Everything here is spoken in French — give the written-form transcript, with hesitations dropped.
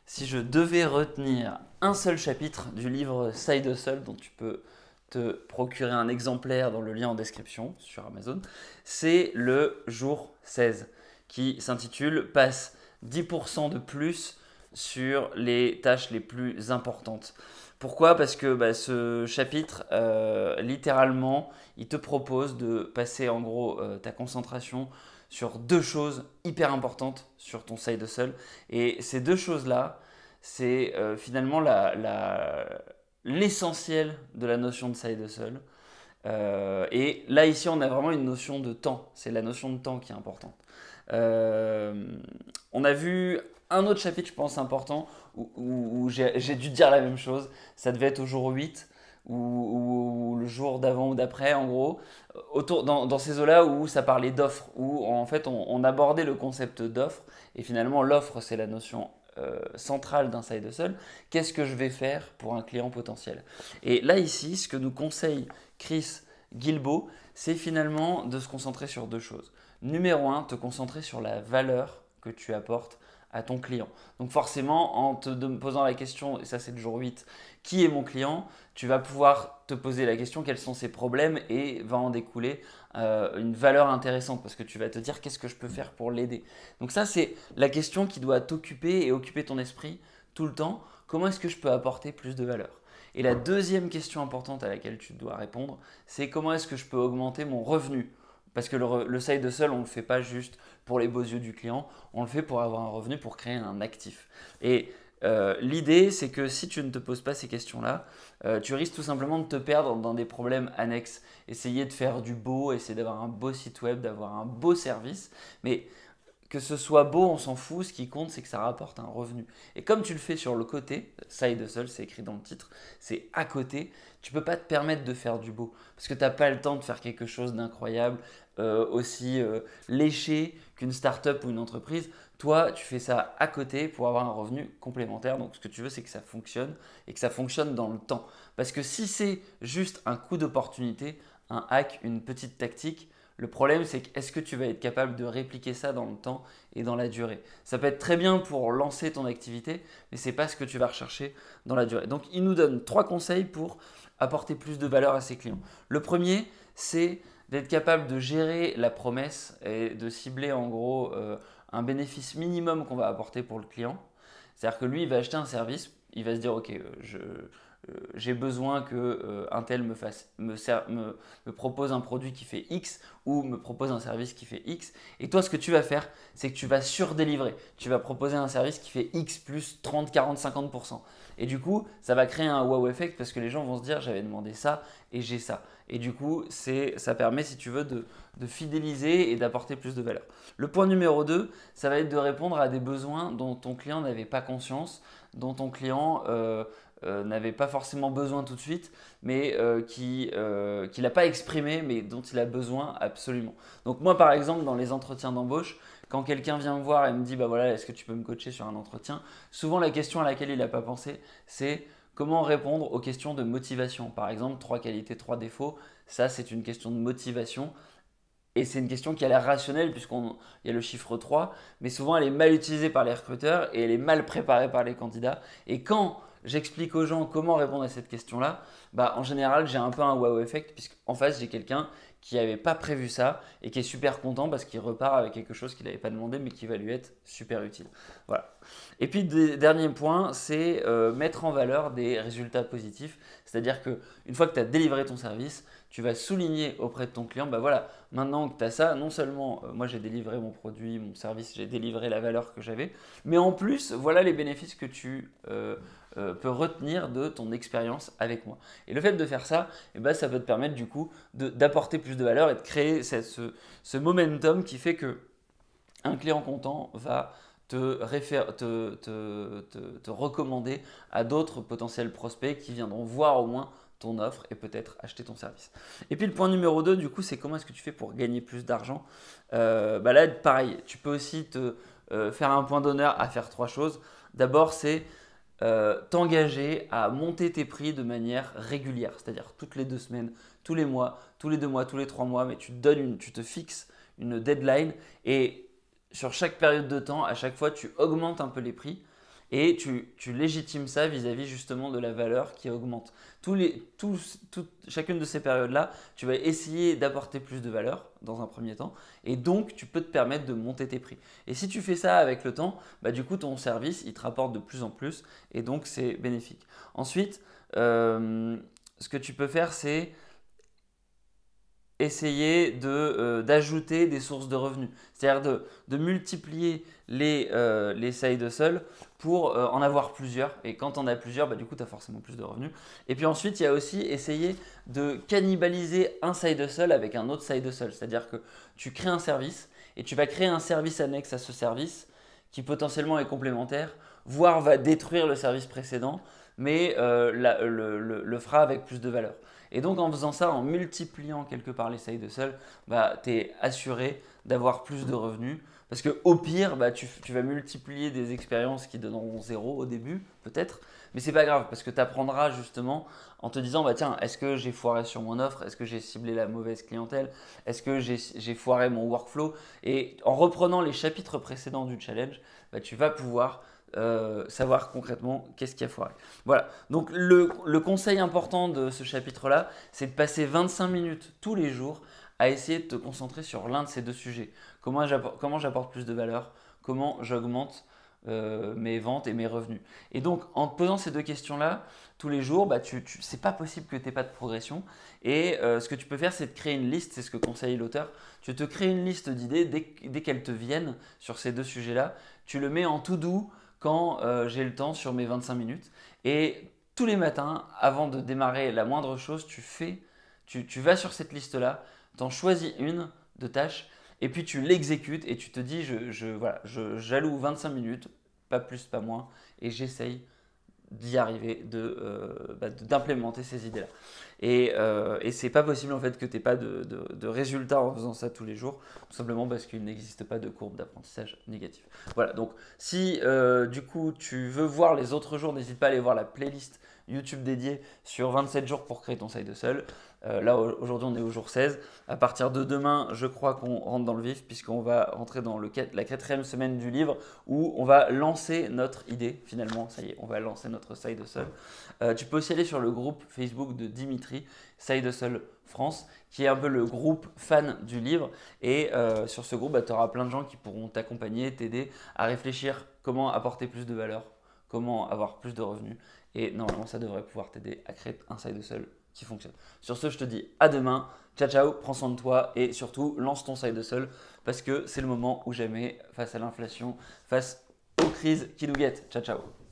Si je devais retenir un seul chapitre du livre Side Hustle, dont tu peux te procurer un exemplaire dans le lien en description sur Amazon, c'est le jour 16 qui s'intitule Passe 10% de plus sur les tâches les plus importantes. Pourquoi? Parce que ce chapitre, littéralement, il te propose de passer en gros ta concentration sur deux choses hyper importantes sur ton side hustle. Et ces deux choses-là, c'est finalement l'essentiel de la notion de side hustle. Et là, ici, on a vraiment une notion de temps. C'est la notion de temps qui est importante. Euh, on a vu un autre chapitre, je pense, important, où j'ai dû dire la même chose. Ça devait être au jour 8 ou le jour d'avant ou d'après, en gros, dans ces eaux-là où ça parlait d'offres, où en fait on abordait le concept d'offre, et finalement l'offre c'est la notion centrale d'un side hustle. Qu'est-ce que je vais faire pour un client potentiel? Et là ici, ce que nous conseille Chris Guilbeault, c'est finalement de se concentrer sur deux choses. Numéro un, te concentrer sur la valeur que tu apportes à ton client. Donc forcément, en te posant la question, et ça c'est le jour 8, qui est mon client, tu vas pouvoir te poser la question quels sont ses problèmes et va en découler une valeur intéressante parce que tu vas te dire qu'est-ce que je peux faire pour l'aider. Donc ça c'est la question qui doit t'occuper et occuper ton esprit tout le temps. Comment est-ce que je peux apporter plus de valeur? Et la deuxième question importante à laquelle tu dois répondre, c'est comment est-ce que je peux augmenter mon revenu? Parce que le side hustle, on ne le fait pas juste pour les beaux yeux du client, on le fait pour avoir un revenu, pour créer un actif. Et l'idée, c'est que si tu ne te poses pas ces questions-là, tu risques tout simplement de te perdre dans des problèmes annexes. Essayer de faire du beau, essayer d'avoir un beau site web, d'avoir un beau service. Mais que ce soit beau, on s'en fout. Ce qui compte, c'est que ça rapporte un revenu. Et comme tu le fais sur le côté, side hustle, c'est écrit dans le titre, c'est à côté, tu peux pas te permettre de faire du beau. Parce que tu n'as pas le temps de faire quelque chose d'incroyable, aussi léché qu'une start-up ou une entreprise. Toi, tu fais ça à côté pour avoir un revenu complémentaire. Donc, ce que tu veux, c'est que ça fonctionne et que ça fonctionne dans le temps. Parce que si c'est juste un coup d'opportunité, un hack, une petite tactique, le problème, c'est que est-ce que tu vas être capable de répliquer ça dans le temps et dans la durée? Ça peut être très bien pour lancer ton activité, mais ce n'est pas ce que tu vas rechercher dans la durée. Donc, il nous donne trois conseils pour apporter plus de valeur à ses clients. Le premier, c'est d'être capable de gérer la promesse et de cibler en gros un bénéfice minimum qu'on va apporter pour le client. C'est-à-dire que lui, il va acheter un service, il va se dire, ok, j'ai besoin que un tel me propose un produit qui fait X ou me propose un service qui fait X. Et toi, ce que tu vas faire, c'est que tu vas surdélivrer. Tu vas proposer un service qui fait X plus 30, 40, 50%. Et du coup, ça va créer un wow effect parce que les gens vont se dire, j'avais demandé ça et j'ai ça. Et du coup, ça permet, si tu veux, de fidéliser et d'apporter plus de valeur. Le point numéro 2, ça va être de répondre à des besoins dont ton client n'avait pas conscience, dont ton client n'avait pas forcément besoin tout de suite, mais qu'il n'a pas exprimé, mais dont il a besoin absolument. Donc moi, par exemple, dans les entretiens d'embauche, quand quelqu'un vient me voir et me dit, bah voilà, est-ce que tu peux me coacher sur un entretien? Souvent, la question à laquelle il n'a pas pensé, c'est comment répondre aux questions de motivation. Par exemple, trois qualités, trois défauts. Ça, c'est une question de motivation. Et c'est une question qui a l'air rationnelle puisqu'il y a le chiffre 3, mais souvent elle est mal utilisée par les recruteurs et elle est mal préparée par les candidats. Et quand j'explique aux gens comment répondre à cette question-là, bah, en général j'ai un peu un wow effect puisqu'en face j'ai quelqu'un qui n'avait pas prévu ça et qui est super content parce qu'il repart avec quelque chose qu'il n'avait pas demandé mais qui va lui être super utile. Voilà. Et puis dernier point, c'est mettre en valeur des résultats positifs. C'est-à-dire qu'une fois que tu as délivré ton service, tu vas souligner auprès de ton client, bah voilà, maintenant que tu as ça, non seulement moi j'ai délivré mon produit, mon service, j'ai délivré la valeur que j'avais, mais en plus, voilà les bénéfices que tu peux retenir de ton expérience avec moi. Et le fait de faire ça, eh ben, ça peut te permettre du coup d'apporter plus de valeur et de créer ce momentum qui fait que un client content va te recommander à d'autres potentiels prospects qui viendront voir au moins ton offre et peut-être acheter ton service. Et puis le point numéro 2, du coup, c'est comment est-ce que tu fais pour gagner plus d'argent? Bah là, pareil, tu peux aussi te faire un point d'honneur à faire trois choses. D'abord, c'est t'engager à monter tes prix de manière régulière, c'est-à-dire toutes les 2 semaines, tous les mois, tous les 2 mois, tous les 3 mois, mais tu te fixes une deadline et sur chaque période de temps, à chaque fois, tu augmentes un peu les prix. et tu légitimes ça vis-à-vis justement de la valeur qui augmente. Chacune de ces périodes-là, tu vas essayer d'apporter plus de valeur dans un premier temps et donc tu peux te permettre de monter tes prix. Et si tu fais ça avec le temps, bah, du coup ton service il te rapporte de plus en plus et donc c'est bénéfique. Ensuite, ce que tu peux faire c'est essayer d'ajouter des sources de revenus. C'est-à-dire de multiplier les side hustles pour en avoir plusieurs. Et quand on a plusieurs, bah, du coup, tu as forcément plus de revenus. Et puis ensuite, il y a aussi essayer de cannibaliser un side hustle avec un autre side hustle. C'est-à-dire que tu crées un service et tu vas créer un service annexe à ce service qui potentiellement est complémentaire, voire va détruire le service précédent, mais le fera avec plus de valeur. Et donc en faisant ça, en multipliant quelque part les side hustles, bah, tu es assuré d'avoir plus de revenus. Parce qu'au pire, bah, tu vas multiplier des expériences qui donneront 0 au début, peut-être. Mais c'est pas grave parce que tu apprendras justement en te disant bah, tiens, est-ce que j'ai foiré sur mon offre? Est-ce que j'ai ciblé la mauvaise clientèle? Est-ce que j'ai foiré mon workflow? Et en reprenant les chapitres précédents du challenge, bah, tu vas pouvoir savoir concrètement qu'est-ce qui a foiré. Voilà, donc le conseil important de ce chapitre-là, c'est de passer 25 minutes tous les jours à essayer de te concentrer sur l'un de ces deux sujets. Comment j'apporte plus de valeur? Comment j'augmente mes ventes et mes revenus? Et donc, en te posant ces deux questions-là, tous les jours, bah, c'est pas possible que tu n'aies pas de progression. Et ce que tu peux faire, c'est de créer une liste, c'est ce que conseille l'auteur. Tu te crées une liste d'idées dès qu'elles te viennent sur ces deux sujets-là. Tu le mets en tout doux quand j'ai le temps sur mes 25 minutes. Et tous les matins, avant de démarrer la moindre chose, tu vas sur cette liste-là, tu en choisis une de tâches et puis tu l'exécutes et tu te dis voilà, j'alloue 25 minutes, pas plus, pas moins, et j'essaye d'y arriver, d'implémenter ces idées-là. Et c'est pas possible en fait que tu n'aies pas de résultats en faisant ça tous les jours, tout simplement parce qu'il n'existe pas de courbe d'apprentissage négative. Voilà, donc si du coup tu veux voir les autres jours, n'hésite pas à aller voir la playlist YouTube dédiée sur 27 jours pour créer ton side hustle. Là aujourd'hui on est au jour 16. À partir de demain, je crois qu'on rentre dans le vif puisqu'on va rentrer dans la 4e semaine du livre où on va lancer notre idée finalement. Ça y est, on va lancer notre side hustle. Tu peux aussi aller sur le groupe Facebook de Dimitri, Side Hustle France, qui est un peu le groupe fan du livre. Et sur ce groupe, bah, tu auras plein de gens qui pourront t'accompagner, t'aider à réfléchir comment apporter plus de valeur, comment avoir plus de revenus. Et normalement, ça devrait pouvoir t'aider à créer un side hustle qui fonctionne. Sur ce, je te dis à demain. Ciao, ciao, prends soin de toi et surtout, lance ton side hustle parce que c'est le moment ou jamais face à l'inflation, face aux crises qui nous guettent. Ciao, ciao.